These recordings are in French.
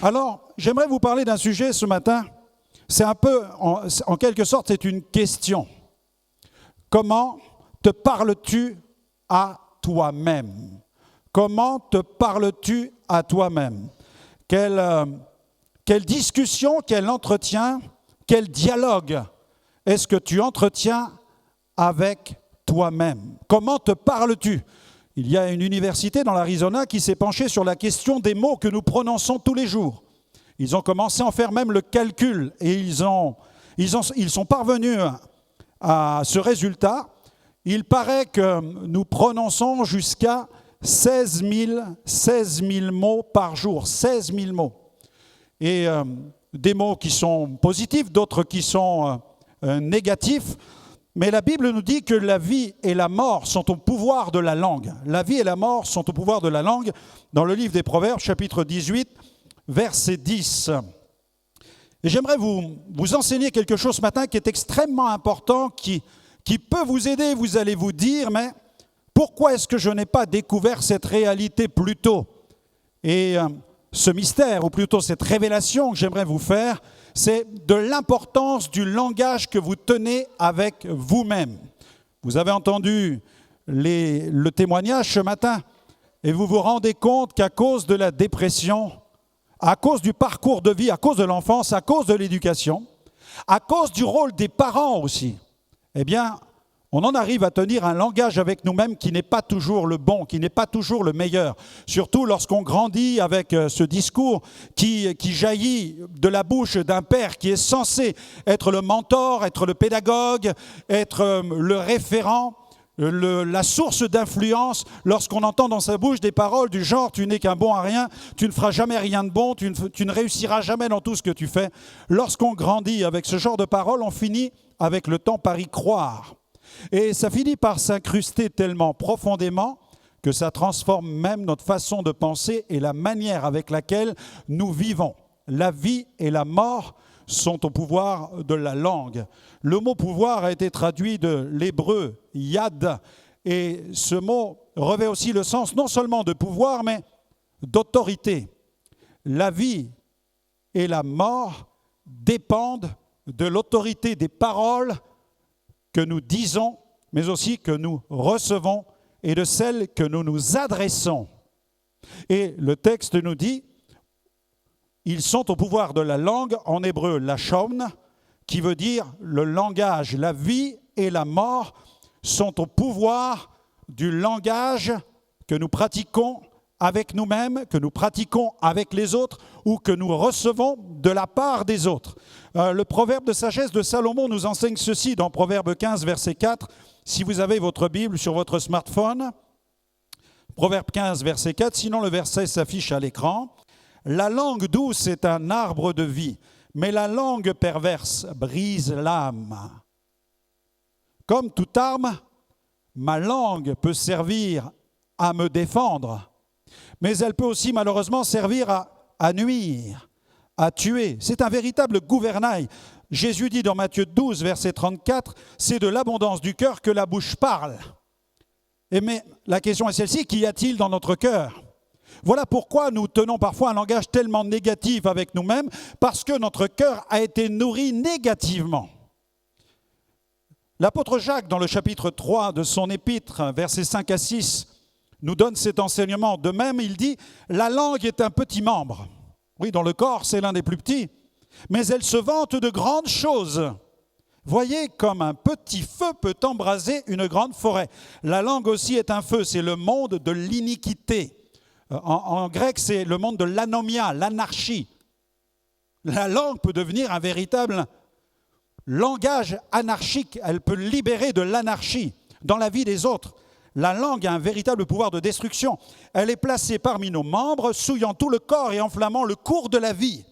Alors, j'aimerais vous parler d'un sujet ce matin. C'est un peu, en quelque sorte, c'est une question. Comment te parles-tu à toi-même? Comment te parles-tu à toi-même? Quelle discussion, quel entretien, quel dialogue est-ce que tu entretiens avec toi-même? Comment te parles-tu? Il y a une université dans l'Arizona qui s'est penchée sur la question des mots que nous prononçons tous les jours. Ils ont commencé à en faire même le calcul et ils sont parvenus à ce résultat. Il paraît que nous prononçons jusqu'à 16 000 mots par jour, 16 000 mots. Et des mots qui sont positifs, d'autres qui sont négatifs. Mais la Bible nous dit que la vie et la mort sont au pouvoir de la langue. La vie et la mort sont au pouvoir de la langue. Dans le livre des Proverbes, chapitre 18, verset 10. Et j'aimerais vous enseigner quelque chose ce matin qui est extrêmement important, qui peut vous aider. Vous allez vous dire, mais pourquoi est-ce que je n'ai pas découvert cette réalité plus tôt? Et ce mystère, ou plutôt cette révélation que j'aimerais vous faire, c'est de l'importance du langage que vous tenez avec vous-même. Vous avez entendu le témoignage ce matin et vous vous rendez compte qu'à cause de la dépression, à cause du parcours de vie, à cause de l'enfance, à cause de l'éducation, à cause du rôle des parents aussi, eh bien, on en arrive à tenir un langage avec nous-mêmes qui n'est pas toujours le bon, qui n'est pas toujours le meilleur. Surtout lorsqu'on grandit avec ce discours qui jaillit de la bouche d'un père qui est censé être le mentor, être le pédagogue, être le référent, la source d'influence. Lorsqu'on entend dans sa bouche des paroles du genre « tu n'es qu'un bon à rien, tu ne feras jamais rien de bon, tu ne réussiras jamais dans tout ce que tu fais ». Lorsqu'on grandit avec ce genre de paroles, on finit avec le temps par y croire. Et ça finit par s'incruster tellement profondément que ça transforme même notre façon de penser et la manière avec laquelle nous vivons. La vie et la mort sont au pouvoir de la langue. Le mot pouvoir a été traduit de l'hébreu yad, et ce mot revêt aussi le sens non seulement de pouvoir, mais d'autorité. La vie et la mort dépendent de l'autorité des paroles que nous disons, mais aussi que nous recevons, et de celles que nous nous adressons. Et le texte nous dit, ils sont au pouvoir de la langue, en hébreu lashon, qui veut dire le langage. La vie et la mort sont au pouvoir du langage que nous pratiquons avec nous-mêmes, que nous pratiquons avec les autres ou que nous recevons de la part des autres. Le proverbe de sagesse de Salomon nous enseigne ceci dans Proverbe 15, verset 4. Si vous avez votre Bible sur votre smartphone, Proverbe 15, verset 4, sinon le verset s'affiche à l'écran. La langue douce est un arbre de vie, mais la langue perverse brise l'âme. Comme toute arme, ma langue peut servir à me défendre, mais elle peut aussi malheureusement servir à nuire, à tuer. C'est un véritable gouvernail. Jésus dit dans Matthieu 12, verset 34, « C'est de l'abondance du cœur que la bouche parle ». Mais la question est celle-ci, qu'y a-t-il dans notre cœur? Voilà pourquoi nous tenons parfois un langage tellement négatif avec nous-mêmes, parce que notre cœur a été nourri négativement. L'apôtre Jacques, dans le chapitre 3 de son épître, versets 5 à 6, nous donne cet enseignement. De même, il dit, la langue est un petit membre. Oui, dans le corps, c'est l'un des plus petits. Mais elle se vante de grandes choses. Voyez comme un petit feu peut embraser une grande forêt. La langue aussi est un feu, c'est le monde de l'iniquité. En grec, c'est le monde de l'anomia, l'anarchie. La langue peut devenir un véritable langage anarchique. Elle peut libérer de l'anarchie dans la vie des autres. La langue a un véritable pouvoir de destruction. Elle est placée parmi nos membres, souillant tout le corps et enflammant le cours de la vie,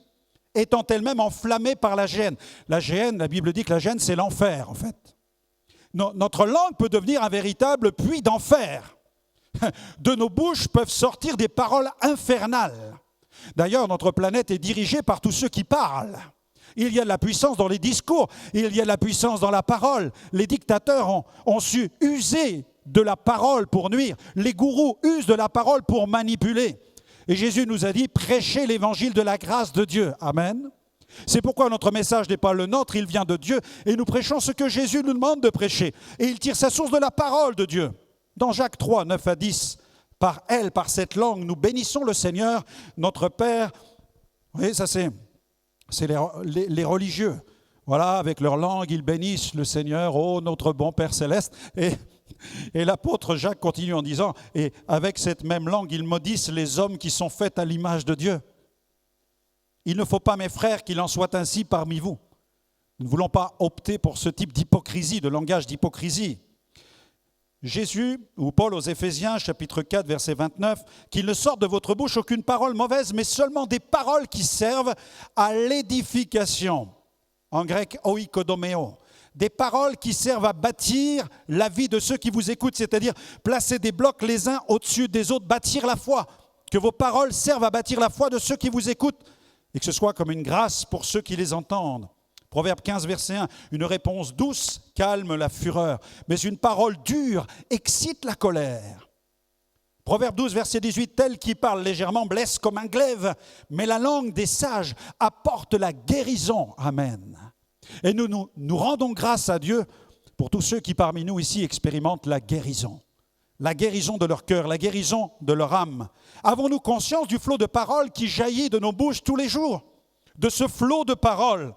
étant elle-même enflammée par la gêne. La gêne, la Bible dit que la gêne, c'est l'enfer, en fait. Notre langue peut devenir un véritable puits d'enfer. De nos bouches peuvent sortir des paroles infernales. D'ailleurs, notre planète est dirigée par tous ceux qui parlent. Il y a de la puissance dans les discours, il y a de la puissance dans la parole. Les dictateurs ont su user de la parole pour nuire. Les gourous usent de la parole pour manipuler. Et Jésus nous a dit, prêchez l'évangile de la grâce de Dieu. Amen. C'est pourquoi notre message n'est pas le nôtre, il vient de Dieu. Et nous prêchons ce que Jésus nous demande de prêcher. Et il tire sa source de la parole de Dieu. Dans Jacques 3, 9 à 10, par elle, par cette langue, nous bénissons le Seigneur, notre Père. Vous voyez, ça c'est les religieux. Voilà, avec leur langue, ils bénissent le Seigneur, oh notre bon Père céleste. Et l'apôtre Jacques continue en disant, et avec cette même langue, ils maudissent les hommes qui sont faits à l'image de Dieu. Il ne faut pas, mes frères, qu'il en soit ainsi parmi vous. Nous ne voulons pas opter pour ce type d'hypocrisie, de langage d'hypocrisie. Jésus, ou Paul aux Éphésiens, chapitre 4, verset 29, « Qu'il ne sorte de votre bouche aucune parole mauvaise, mais seulement des paroles qui servent à l'édification. » En grec, oikodomeo. Des paroles qui servent à bâtir la vie de ceux qui vous écoutent, c'est-à-dire placer des blocs les uns au-dessus des autres, bâtir la foi. Que vos paroles servent à bâtir la foi de ceux qui vous écoutent et que ce soit comme une grâce pour ceux qui les entendent. Proverbe 15, verset 1, une réponse douce calme la fureur, mais une parole dure excite la colère. Proverbe 12, verset 18, tel qui parle légèrement blesse comme un glaive, mais la langue des sages apporte la guérison. Amen. Et nous rendons grâce à Dieu pour tous ceux qui parmi nous ici expérimentent la guérison de leur cœur, la guérison de leur âme. Avons-nous conscience du flot de paroles qui jaillit de nos bouches tous les jours? De ce flot de paroles.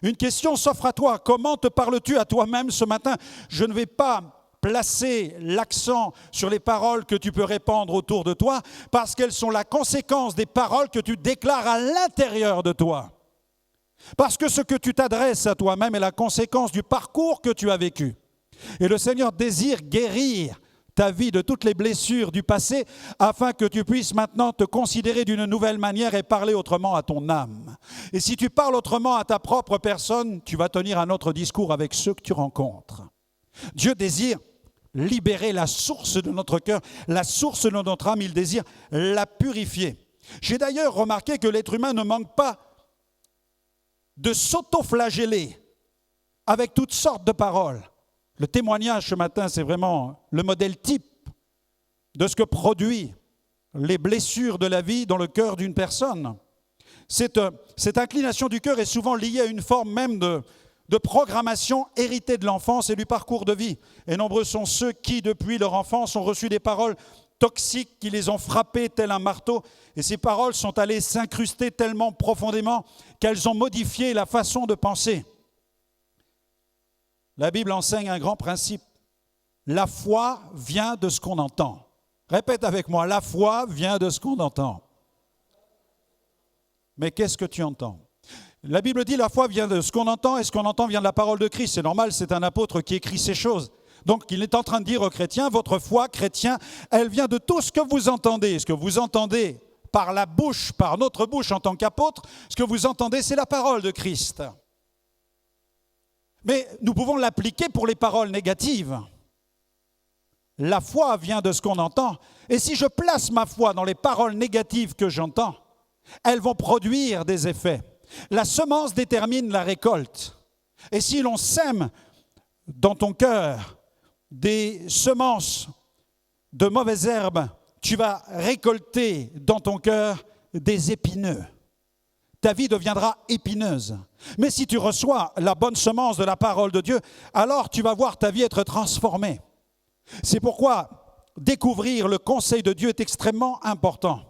Une question s'offre à toi. Comment te parles-tu à toi-même ce matin? Je ne vais pas placer l'accent sur les paroles que tu peux répandre autour de toi parce qu'elles sont la conséquence des paroles que tu déclares à l'intérieur de toi. Parce que ce que tu t'adresses à toi-même est la conséquence du parcours que tu as vécu. Et le Seigneur désire guérir ta vie de toutes les blessures du passé afin que tu puisses maintenant te considérer d'une nouvelle manière et parler autrement à ton âme. Et si tu parles autrement à ta propre personne, tu vas tenir un autre discours avec ceux que tu rencontres. Dieu désire libérer la source de notre cœur, la source de notre âme, il désire la purifier. J'ai d'ailleurs remarqué que l'être humain ne manque pas de s'auto-flageller avec toutes sortes de paroles. Le témoignage ce matin, c'est vraiment le modèle type de ce que produit les blessures de la vie dans le cœur d'une personne. Cette inclination du cœur est souvent liée à une forme même de programmation héritée de l'enfance et du parcours de vie. Et nombreux sont ceux qui, depuis leur enfance, ont reçu des paroles toxiques qui les ont frappés tel un marteau. Et ces paroles sont allées s'incruster tellement profondément qu'elles ont modifié la façon de penser. La Bible enseigne un grand principe. La foi vient de ce qu'on entend. Répète avec moi, la foi vient de ce qu'on entend. Mais qu'est-ce que tu entends? La Bible dit la foi vient de ce qu'on entend et ce qu'on entend vient de la parole de Christ. C'est normal, c'est un apôtre qui écrit ces choses. Donc il est en train de dire aux chrétiens, votre foi chrétien, elle vient de tout ce que vous entendez. Ce que vous entendez par la bouche, par notre bouche en tant qu'apôtre, ce que vous entendez, c'est la parole de Christ. Mais nous pouvons l'appliquer pour les paroles négatives. La foi vient de ce qu'on entend. Et si je place ma foi dans les paroles négatives que j'entends, elles vont produire des effets. La semence détermine la récolte. Et si l'on sème dans ton cœur des semences de mauvaises herbes, tu vas récolter dans ton cœur des épineux. Ta vie deviendra épineuse. Mais si tu reçois la bonne semence de la parole de Dieu, alors tu vas voir ta vie être transformée. C'est pourquoi découvrir le conseil de Dieu est extrêmement important.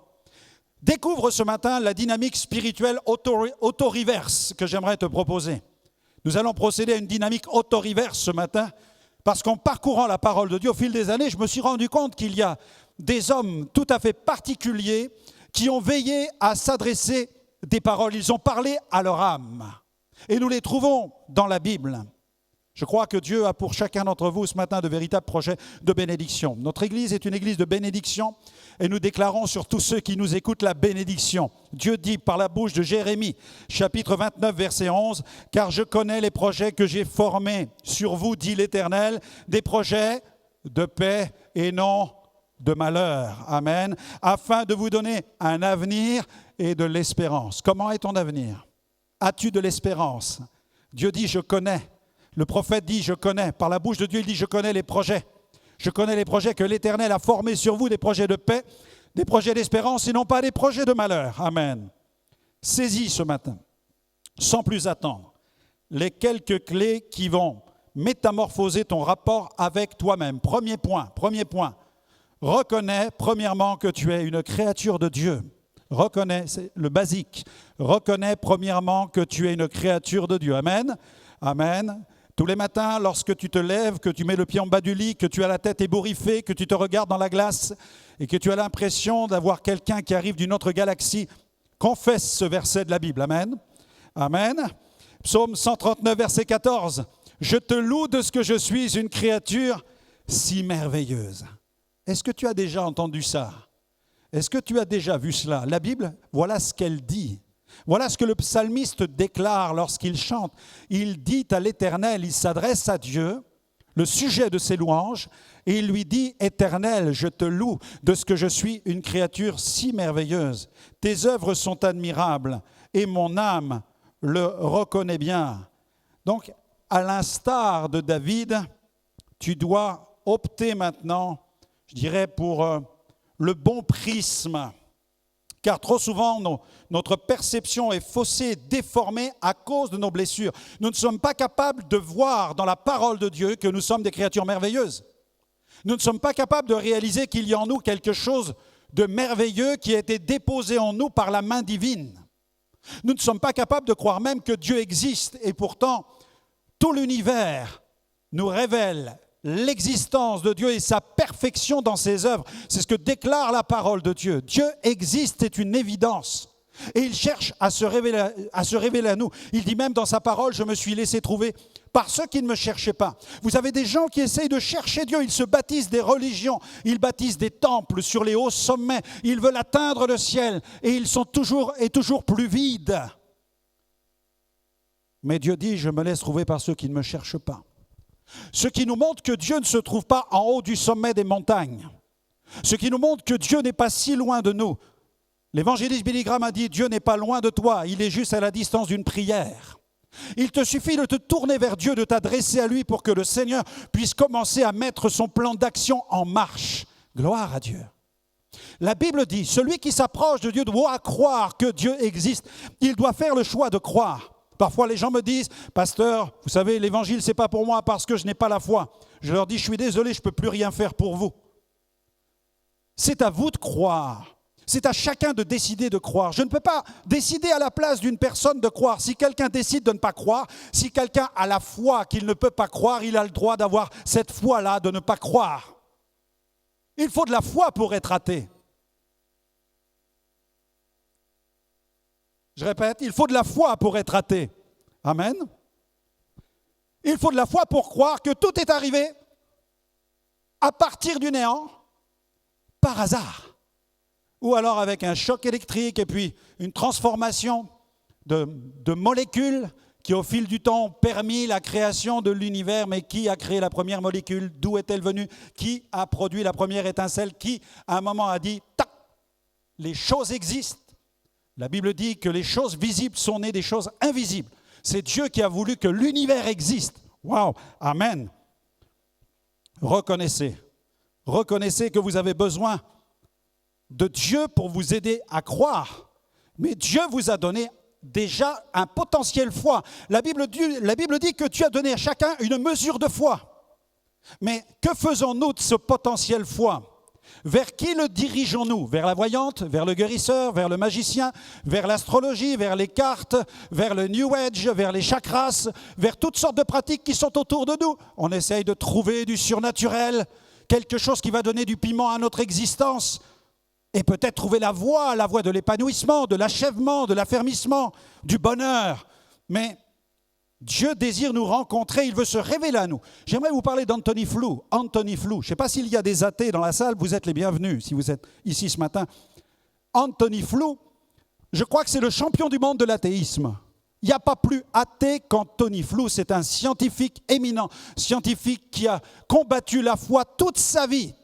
Découvre ce matin la dynamique spirituelle auto-reverse que j'aimerais te proposer. Nous allons procéder à une dynamique auto-reverse ce matin parce qu'en parcourant la parole de Dieu au fil des années, je me suis rendu compte qu'il y a des hommes tout à fait particuliers qui ont veillé à s'adresser des paroles. Ils ont parlé à leur âme. Et nous les trouvons dans la Bible. Je crois que Dieu a pour chacun d'entre vous ce matin de véritables projets de bénédiction. Notre Église est une Église de bénédiction et nous déclarons sur tous ceux qui nous écoutent la bénédiction. Dieu dit par la bouche de Jérémie, chapitre 29, verset 11, « Car je connais les projets que j'ai formés sur vous, dit l'Éternel, des projets de paix et non de malheur. » Amen. Afin de vous donner un avenir et de l'espérance. Comment est ton avenir? As-tu de l'espérance? Dieu dit, je connais. Le prophète dit, je connais. Par la bouche de Dieu, il dit, je connais les projets. Je connais les projets que l'Éternel a formés sur vous, des projets de paix, Des projets d'espérance et non pas des projets de malheur. Amen. Saisis ce matin, sans plus attendre, les quelques clés qui vont métamorphoser ton rapport avec toi-même. Premier point. Reconnais premièrement que tu es une créature de Dieu. Reconnais, c'est le basique. Reconnais premièrement que tu es une créature de Dieu. Amen. Amen. Tous les matins, lorsque tu te lèves, que tu mets le pied en bas du lit, que tu as la tête ébouriffée, que tu te regardes dans la glace et que tu as l'impression d'avoir quelqu'un qui arrive d'une autre galaxie, confesse ce verset de la Bible. Amen. Amen. Psaume 139, verset 14. Je te loue de ce que je suis une créature si merveilleuse. Est-ce que tu as déjà entendu ça? Est-ce que tu as déjà vu cela? La Bible, voilà ce qu'elle dit. Voilà ce que le psalmiste déclare lorsqu'il chante. Il dit à l'Éternel, il s'adresse à Dieu, le sujet de ses louanges, et il lui dit, Éternel, je te loue de ce que je suis une créature si merveilleuse. Tes œuvres sont admirables et mon âme le reconnaît bien. Donc, à l'instar de David, tu dois opter maintenant, je dirais, pour le bon prisme. Car trop souvent, notre perception est faussée, déformée à cause de nos blessures. Nous ne sommes pas capables de voir dans la parole de Dieu que nous sommes des créatures merveilleuses. Nous ne sommes pas capables de réaliser qu'il y a en nous quelque chose de merveilleux qui a été déposé en nous par la main divine. Nous ne sommes pas capables de croire même que Dieu existe. Et pourtant, tout l'univers nous révèle l'existence de Dieu et sa perfection dans ses œuvres. C'est ce que déclare la parole de Dieu. Dieu existe, c'est une évidence. Et il cherche à se révéler à nous. Il dit même dans sa parole, je me suis laissé trouver par ceux qui ne me cherchaient pas. Vous avez des gens qui essayent de chercher Dieu. Ils se bâtissent des religions, ils bâtissent des temples sur les hauts sommets. Ils veulent atteindre le ciel et ils sont toujours plus vides. Mais Dieu dit, je me laisse trouver par ceux qui ne me cherchent pas. Ce qui nous montre que Dieu ne se trouve pas en haut du sommet des montagnes. Ce qui nous montre que Dieu n'est pas si loin de nous. L'évangéliste Billy Graham a dit, Dieu n'est pas loin de toi, il est juste à la distance d'une prière. Il te suffit de te tourner vers Dieu, de t'adresser à lui pour que le Seigneur puisse commencer à mettre son plan d'action en marche. Gloire à Dieu. La Bible dit, celui qui s'approche de Dieu doit croire que Dieu existe. Il doit faire le choix de croire. Parfois, les gens me disent, pasteur, vous savez, l'évangile, ce n'est pas pour moi parce que je n'ai pas la foi. Je leur dis, je suis désolé, je ne peux plus rien faire pour vous. C'est à vous de croire. C'est à chacun de décider de croire. Je ne peux pas décider à la place d'une personne de croire. Si quelqu'un décide de ne pas croire, si quelqu'un a la foi qu'il ne peut pas croire, il a le droit d'avoir cette foi-là, de ne pas croire. Il faut de la foi pour être athée. Je répète, il faut de la foi pour être athée. Amen. Il faut de la foi pour croire que tout est arrivé à partir du néant, par hasard. Ou alors avec un choc électrique et puis une transformation de molécules qui au fil du temps ont permis la création de l'univers. Mais qui a créé la première molécule? D'où est-elle venue? Qui a produit la première étincelle? Qui à un moment a dit « tac, les choses existent ». La Bible dit que les choses visibles sont nées des choses invisibles. C'est Dieu qui a voulu que l'univers existe. Waouh, amen. Reconnaissez que vous avez besoin de Dieu pour vous aider à croire. Mais Dieu vous a donné déjà un potentiel foi. La Bible dit que Dieu a donné à chacun une mesure de foi. Mais que faisons-nous de ce potentiel foi? Vers qui le dirigeons-nous? Vers la voyante, vers le guérisseur, vers le magicien, vers l'astrologie, vers les cartes, vers le New Age, vers les chakras, vers toutes sortes de pratiques qui sont autour de nous. On essaye de trouver du surnaturel, quelque chose qui va donner du piment à notre existence et peut-être trouver la voie de l'épanouissement, de l'achèvement, de l'affermissement, du bonheur. Mais Dieu désire nous rencontrer, il veut se révéler à nous. J'aimerais vous parler d'Anthony Flew. Anthony Flew, je ne sais pas s'il y a des athées dans la salle, vous êtes les bienvenus si vous êtes ici ce matin. Anthony Flew, je crois que c'est le champion du monde de l'athéisme. Il n'y a pas plus athée qu'Anthony Flew, c'est un scientifique éminent, scientifique qui a combattu la foi toute sa vie.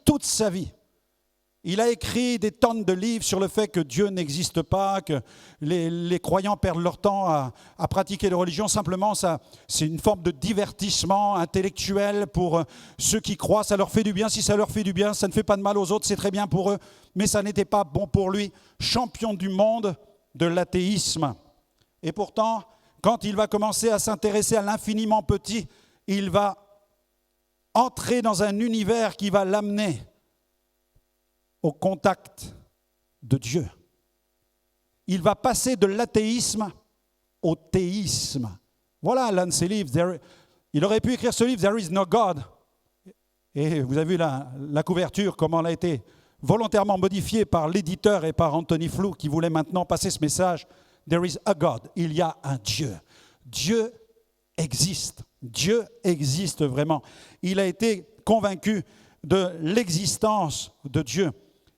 Il a écrit des tonnes de livres sur le fait que Dieu n'existe pas, que les croyants perdent leur temps à pratiquer les religions. Simplement, c'est une forme de divertissement intellectuel pour ceux qui croient. Ça leur fait du bien. Si ça leur fait du bien, ça ne fait pas de mal aux autres, c'est très bien pour eux. mais ça n'était pas bon pour lui. Champion du monde de l'athéisme. Et pourtant, quand il va commencer à s'intéresser à l'infiniment petit, il va entrer dans un univers qui va l'amener au contact de Dieu. Il va passer de l'athéisme au théisme. Voilà l'un de ses livres. Il aurait pu écrire ce livre, There is no God. Et vous avez vu la couverture, comment elle a été volontairement modifiée par l'éditeur et par Anthony Flew, qui voulait maintenant passer ce message. There is a God. Il y a un Dieu. Dieu existe. Dieu existe vraiment. Il a été convaincu de l'existence de Dieu.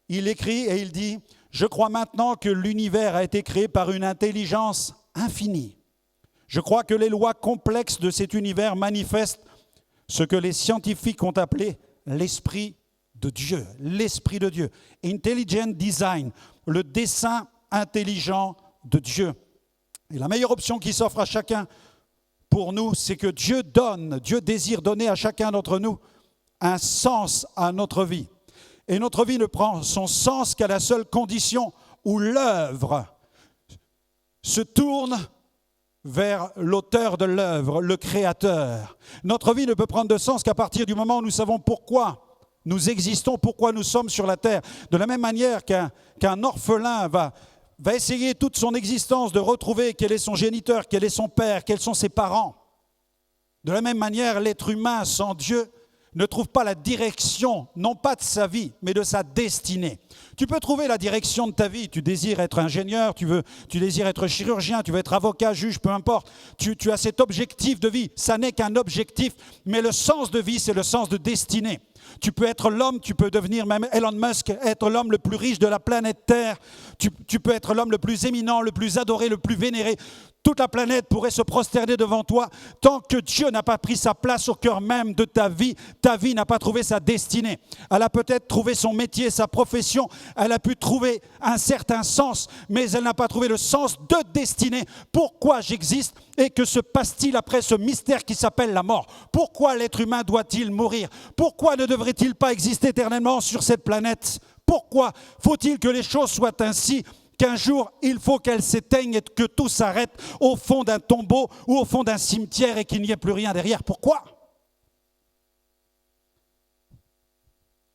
Il écrit et il dit « Je crois maintenant que l'univers a été créé par une intelligence infinie. Je crois que les lois complexes de cet univers manifestent ce que les scientifiques ont appelé l'esprit de Dieu. L'esprit de Dieu. Intelligent design, le dessein intelligent de Dieu. Et la meilleure option qui s'offre à chacun pour nous, c'est que Dieu désire donner à chacun d'entre nous un sens à notre vie. Et notre vie ne prend son sens qu'à la seule condition où l'œuvre se tourne vers l'auteur de l'œuvre, le créateur. Notre vie ne peut prendre de sens qu'à partir du moment où nous savons pourquoi nous existons, pourquoi nous sommes sur la terre. De la même manière qu'un orphelin va essayer toute son existence de retrouver quel est son géniteur, quel est son père, quels sont ses parents. De la même manière, l'être humain sans Dieu ne trouve pas la direction, non pas de sa vie, mais de sa destinée. Tu peux trouver la direction de ta vie. Tu désires être ingénieur, tu désires être chirurgien, tu veux être avocat, juge, peu importe. Tu as cet objectif de vie. Ça n'est qu'un objectif, mais le sens de vie, c'est le sens de destinée. Tu peux être l'homme, tu peux devenir même Elon Musk, être l'homme le plus riche de la planète Terre. Tu peux être l'homme le plus éminent, le plus adoré, le plus vénéré. Toute la planète pourrait se prosterner devant toi. Tant que Dieu n'a pas pris sa place au cœur même de ta vie n'a pas trouvé sa destinée. Elle a peut-être trouvé son métier, sa profession, elle a pu trouver un certain sens, mais elle n'a pas trouvé le sens de destinée. Pourquoi j'existe et que se passe-t-il après ce mystère qui s'appelle la mort? Pourquoi l'être humain doit-il mourir? Pourquoi ne devrait-il pas exister éternellement sur cette planète? Pourquoi faut-il que les choses soient ainsi? Qu'un jour, il faut qu'elle s'éteigne et que tout s'arrête au fond d'un tombeau ou au fond d'un cimetière et qu'il n'y ait plus rien derrière. Pourquoi?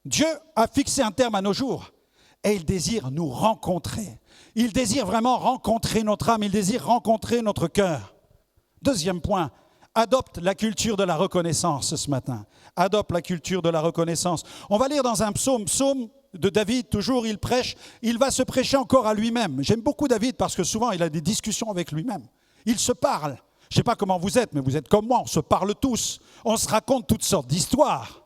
Dieu a fixé un terme à nos jours et il désire nous rencontrer. Il désire vraiment rencontrer notre âme, il désire rencontrer notre cœur. Deuxième point, adopte la culture de la reconnaissance ce matin. Adopte la culture de la reconnaissance. On va lire dans un psaume de David, toujours il prêche, il va se prêcher encore à lui-même. J'aime beaucoup David parce que souvent il a des discussions avec lui-même. Il se parle. Je ne sais pas comment vous êtes, mais vous êtes comme moi, on se parle tous. On se raconte toutes sortes d'histoires.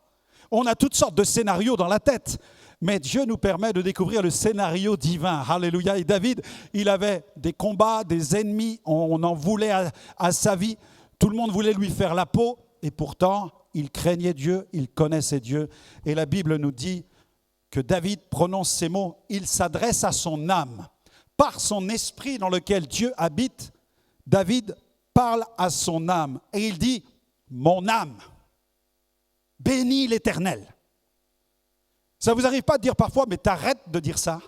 On a toutes sortes de scénarios dans la tête. Mais Dieu nous permet de découvrir le scénario divin. Alléluia. Et David, il avait des combats, des ennemis, on en voulait à sa vie. Tout le monde voulait lui faire la peau. Et pourtant, il craignait Dieu, il connaissait Dieu. Et la Bible nous dit que David prononce ces mots, il s'adresse à son âme. Par son esprit dans lequel Dieu habite, David parle à son âme. Et il dit, mon âme, bénis l'Éternel. Ça ne vous arrive pas de dire parfois, mais t'arrêtes de dire ça,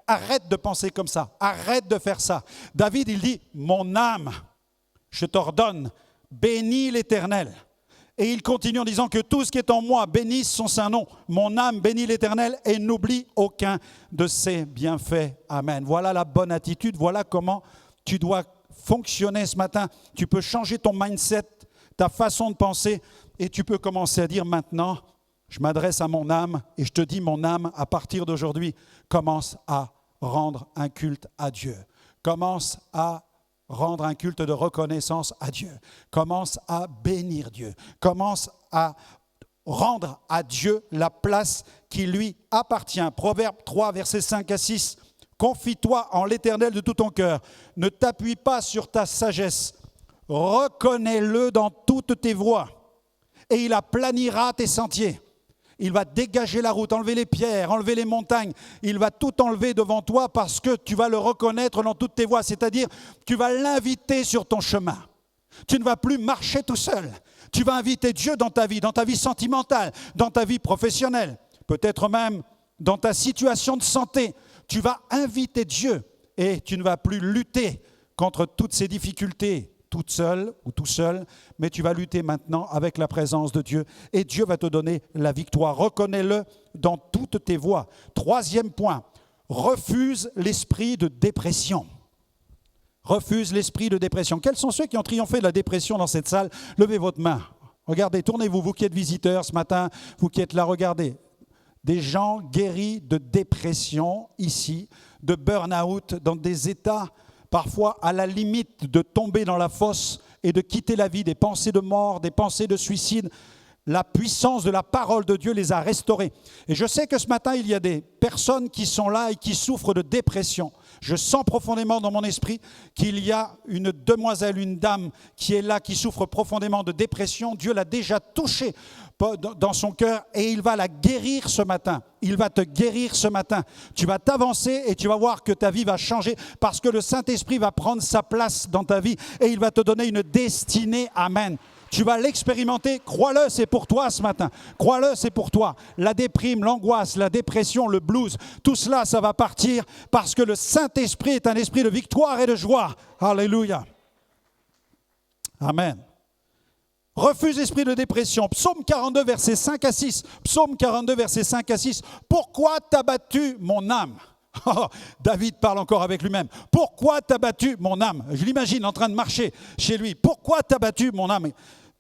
arrête de penser comme ça, arrête de faire ça. David, il dit, mon âme, je t'ordonne, bénis l'Éternel. Et il continue en disant que tout ce qui est en moi bénisse son saint nom. Mon âme bénit l'Éternel et n'oublie aucun de ses bienfaits. Amen. Voilà la bonne attitude. Voilà comment tu dois fonctionner ce matin. Tu peux changer ton mindset, ta façon de penser et tu peux commencer à dire maintenant, je m'adresse à mon âme et je te dis mon âme, à partir d'aujourd'hui, commence à rendre un culte à Dieu. Commence à rendre un culte de reconnaissance à Dieu. Commence à bénir Dieu. Commence à rendre à Dieu la place qui lui appartient. Proverbe 3, versets 5 à 6. Confie-toi en l'Éternel de tout ton cœur. Ne t'appuie pas sur ta sagesse. Reconnais-le dans toutes tes voies. Et il aplanira tes sentiers. Il va dégager la route, enlever les pierres, enlever les montagnes. Il va tout enlever devant toi parce que tu vas le reconnaître dans toutes tes voies. C'est-à-dire, tu vas l'inviter sur ton chemin. Tu ne vas plus marcher tout seul. Tu vas inviter Dieu dans ta vie sentimentale, dans ta vie professionnelle. Peut-être même dans ta situation de santé, tu vas inviter Dieu et tu ne vas plus lutter contre toutes ces difficultés toute seule ou tout seul, mais tu vas lutter maintenant avec la présence de Dieu et Dieu va te donner la victoire. Reconnais-le dans toutes tes voies. Troisième point, refuse l'esprit de dépression. Refuse l'esprit de dépression. Quels sont ceux qui ont triomphé de la dépression dans cette salle? Levez votre main. Regardez, tournez-vous, vous qui êtes visiteurs ce matin, vous qui êtes là, regardez. Des gens guéris de dépression ici, de burn-out, dans des états parfois à la limite de tomber dans la fosse et de quitter la vie, des pensées de mort, des pensées de suicide. La puissance de la parole de Dieu les a restaurés. Et je sais que ce matin, il y a des personnes qui sont là et qui souffrent de dépression. Je sens profondément dans mon esprit qu'il y a une demoiselle, une dame qui est là, qui souffre profondément de dépression. Dieu l'a déjà touchée dans son cœur et il va la guérir ce matin. Il va te guérir ce matin. Tu vas t'avancer et tu vas voir que ta vie va changer parce que le Saint-Esprit va prendre sa place dans ta vie et il va te donner une destinée. Amen. Tu vas l'expérimenter, crois-le, c'est pour toi ce matin. Crois-le, c'est pour toi. La déprime, l'angoisse, la dépression, le blues, tout cela, ça va partir parce que le Saint-Esprit est un esprit de victoire et de joie. Alléluia. Amen. Refuse l'esprit de dépression. Psaume 42, versets 5 à 6. Psaume 42, versets 5 à 6. Pourquoi t'as battu mon âme? Oh, David parle encore avec lui-même. Pourquoi t'as battu mon âme? Je l'imagine en train de marcher chez lui. Pourquoi t'as battu mon âme?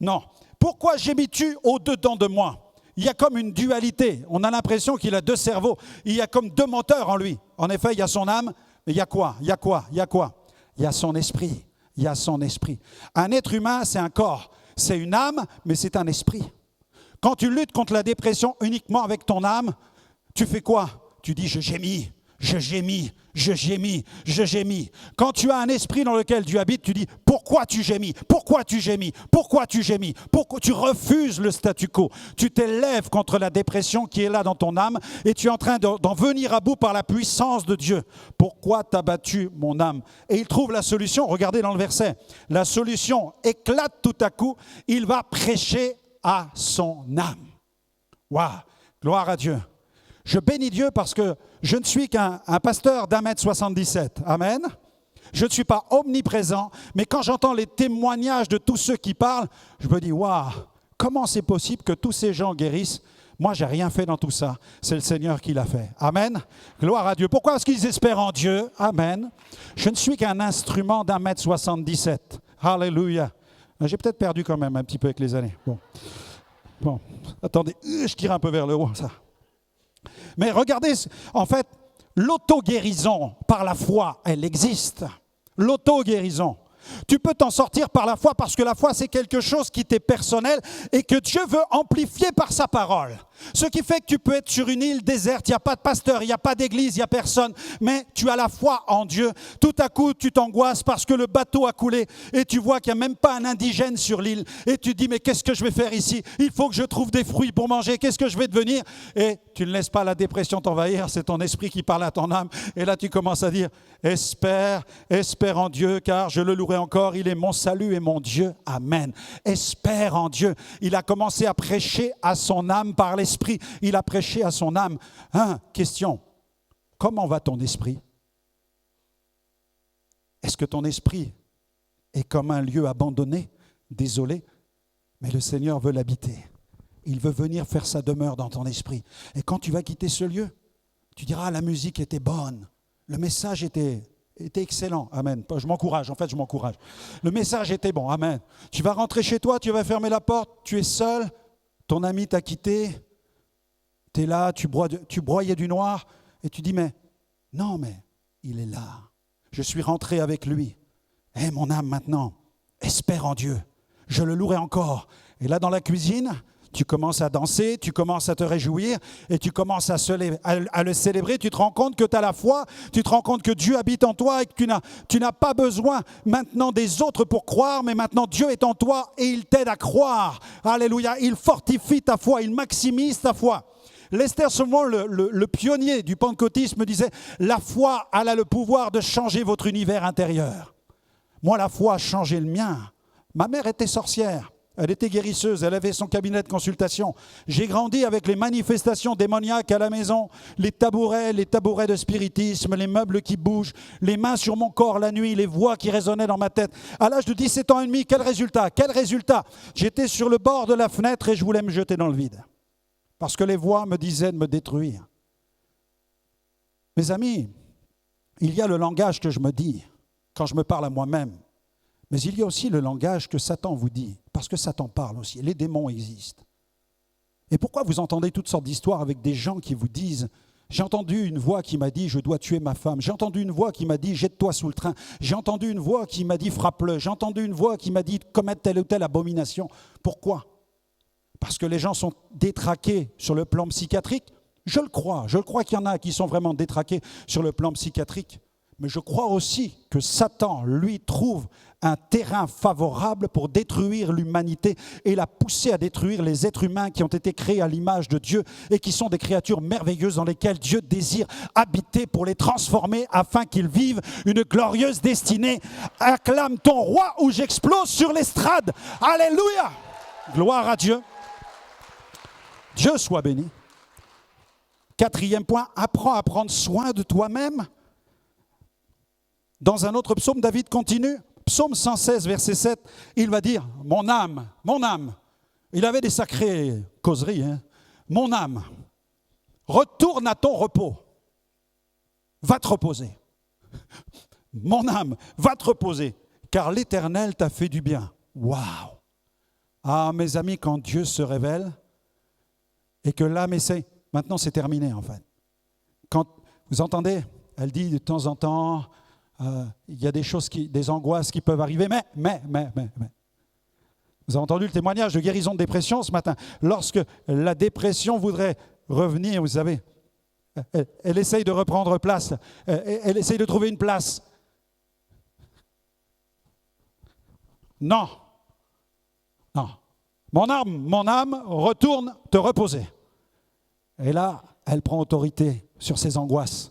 Non. Pourquoi gémis-tu au-dedans de moi? Il y a comme une dualité. On a l'impression qu'il a deux cerveaux. Il y a comme deux moteurs en lui. En effet, il y a son âme, mais il y a quoi? Il y a quoi? Il y a quoi? Il y a son esprit. Il y a son esprit. Un être humain, c'est un corps. C'est une âme, mais c'est un esprit. Quand tu luttes contre la dépression uniquement avec ton âme, tu fais quoi? Tu dis « je gémis ». Je gémis, je gémis, je gémis. Quand tu as un esprit dans lequel tu habites, tu dis, pourquoi tu gémis? Pourquoi tu gémis? Pourquoi tu gémis? Pourquoi tu refuses le statu quo? Tu t'élèves contre la dépression qui est là dans ton âme et tu es en train d'en venir à bout par la puissance de Dieu. Pourquoi t'as battu mon âme? Et il trouve la solution, regardez dans le verset. La solution éclate tout à coup, il va prêcher à son âme. Waouh, gloire à Dieu. Je bénis Dieu parce que je ne suis qu'un pasteur d'1,77 m. Amen. Je ne suis pas omniprésent, mais quand j'entends les témoignages de tous ceux qui parlent, je me dis, waouh, comment c'est possible que tous ces gens guérissent? Moi, je n'ai rien fait dans tout ça. C'est le Seigneur qui l'a fait. Amen. Gloire à Dieu. Pourquoi est-ce qu'ils espèrent en Dieu? Amen. Je ne suis qu'un instrument d'1,77 m. Alléluia. J'ai peut-être perdu quand même un petit peu avec les années. Bon. Attendez, je tire un peu vers le haut, ça. Mais regardez, en fait, l'auto-guérison par la foi, elle existe. L'auto-guérison. Tu peux t'en sortir par la foi parce que la foi, c'est quelque chose qui t'est personnel et que Dieu veut amplifier par sa parole. Ce qui fait que tu peux être sur une île déserte, il n'y a pas de pasteur, il n'y a pas d'église, il n'y a personne, mais tu as la foi en Dieu. Tout à coup, tu t'angoisses parce que le bateau a coulé et tu vois qu'il n'y a même pas un indigène sur l'île. Et tu te dis, mais qu'est-ce que je vais faire ici? Il faut que je trouve des fruits pour manger, qu'est-ce que je vais devenir? Et tu ne laisses pas la dépression t'envahir, c'est ton esprit qui parle à ton âme. Et là, tu commences à dire, espère en Dieu, car je le louerai encore, il est mon salut et mon Dieu. Amen. Espère en Dieu. Il a commencé à prêcher à son âme par l'esprit. Il a prêché à son âme. Question. Comment va ton esprit? Est-ce que ton esprit est comme un lieu abandonné, désolé? Mais le Seigneur veut l'habiter. Il veut venir faire sa demeure dans ton esprit. Et quand tu vas quitter ce lieu, tu diras, la musique était bonne. Le message était excellent. Amen. Je m'encourage. Le message était bon. Amen. Tu vas rentrer chez toi, tu vas fermer la porte, tu es seul, ton ami t'a quitté, tu es là, tu broyais du noir et tu dis, mais il est là. Je suis rentré avec lui. Mon âme maintenant, espère en Dieu. Je le louerai encore. Et là, dans la cuisine, tu commences à danser, tu commences à te réjouir et tu commences à le célébrer. Tu te rends compte que tu as la foi, tu te rends compte que Dieu habite en toi et que tu n'as pas besoin maintenant des autres pour croire, mais maintenant Dieu est en toi et il t'aide à croire. Alléluia, il fortifie ta foi, il maximise ta foi. Lester Sumrall, le pionnier du pentecôtisme, disait « La foi a le pouvoir de changer votre univers intérieur. » Moi, la foi a changé le mien. Ma mère était sorcière. Elle était guérisseuse, elle avait son cabinet de consultation. J'ai grandi avec les manifestations démoniaques à la maison, les tabourets de spiritisme, les meubles qui bougent, les mains sur mon corps la nuit, les voix qui résonnaient dans ma tête. À l'âge de 17 ans et demi, quel résultat? Quel résultat? J'étais sur le bord de la fenêtre et je voulais me jeter dans le vide. Parce que les voix me disaient de me détruire. Mes amis, il y a le langage que je me dis quand je me parle à moi-même. Mais il y a aussi le langage que Satan vous dit, parce que Satan parle aussi. Les démons existent. Et pourquoi vous entendez toutes sortes d'histoires avec des gens qui vous disent « J'ai entendu une voix qui m'a dit « Je dois tuer ma femme ». J'ai entendu une voix qui m'a dit « Jette-toi sous le train ». J'ai entendu une voix qui m'a dit « Frappe-le ». J'ai entendu une voix qui m'a dit « Commette telle ou telle abomination ». Pourquoi? Parce que les gens sont détraqués sur le plan psychiatrique. Je le crois qu'il y en a qui sont vraiment détraqués sur le plan psychiatrique. Mais je crois aussi que Satan, lui, trouve un terrain favorable pour détruire l'humanité et la pousser à détruire les êtres humains qui ont été créés à l'image de Dieu et qui sont des créatures merveilleuses dans lesquelles Dieu désire habiter pour les transformer afin qu'ils vivent une glorieuse destinée. Acclame ton roi ou j'explose sur l'estrade. Alléluia! Gloire à Dieu. Dieu soit béni. 4e point, apprends à prendre soin de toi-même. Dans un autre psaume, David continue, psaume 116, verset 7, il va dire, mon âme, il avait des sacrées causeries, hein. Mon âme, retourne à ton repos, va te reposer. Mon âme, va te reposer, car l'Éternel t'a fait du bien. Waouh! Ah, mes amis, quand Dieu se révèle et que l'âme essaie, maintenant c'est terminé en fait. Quand vous entendez, elle dit de temps en temps, il y a des choses, des angoisses qui peuvent arriver, mais. Vous avez entendu le témoignage de guérison de dépression ce matin. Lorsque la dépression voudrait revenir, vous savez, elle essaye de reprendre place, elle essaye de trouver une place. Non. Mon âme, retourne te reposer. Et là, elle prend autorité sur ses angoisses.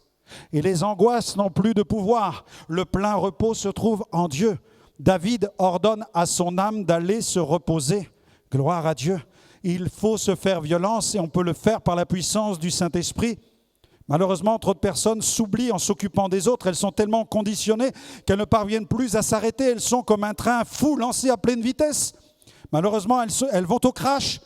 Et les angoisses n'ont plus de pouvoir. Le plein repos se trouve en Dieu. David ordonne à son âme d'aller se reposer. Gloire à Dieu. Il faut se faire violence et on peut le faire par la puissance du Saint-Esprit. Malheureusement, trop de personnes s'oublient en s'occupant des autres. Elles sont tellement conditionnées qu'elles ne parviennent plus à s'arrêter. Elles sont comme un train fou lancé à pleine vitesse. Malheureusement, elles vont au crash.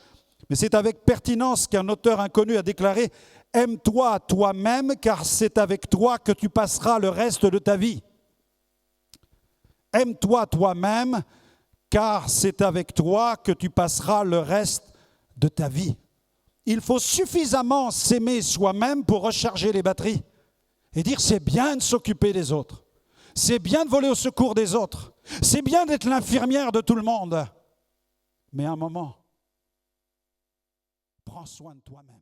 Mais c'est avec pertinence qu'un auteur inconnu a déclaré « Aime-toi toi-même, car c'est avec toi que tu passeras le reste de ta vie. » Aime-toi toi-même, car c'est avec toi que tu passeras le reste de ta vie. Il faut suffisamment s'aimer soi-même pour recharger les batteries et dire « C'est bien de s'occuper des autres. C'est bien de voler au secours des autres. C'est bien d'être l'infirmière de tout le monde. » Mais à un moment, prends soin de toi-même.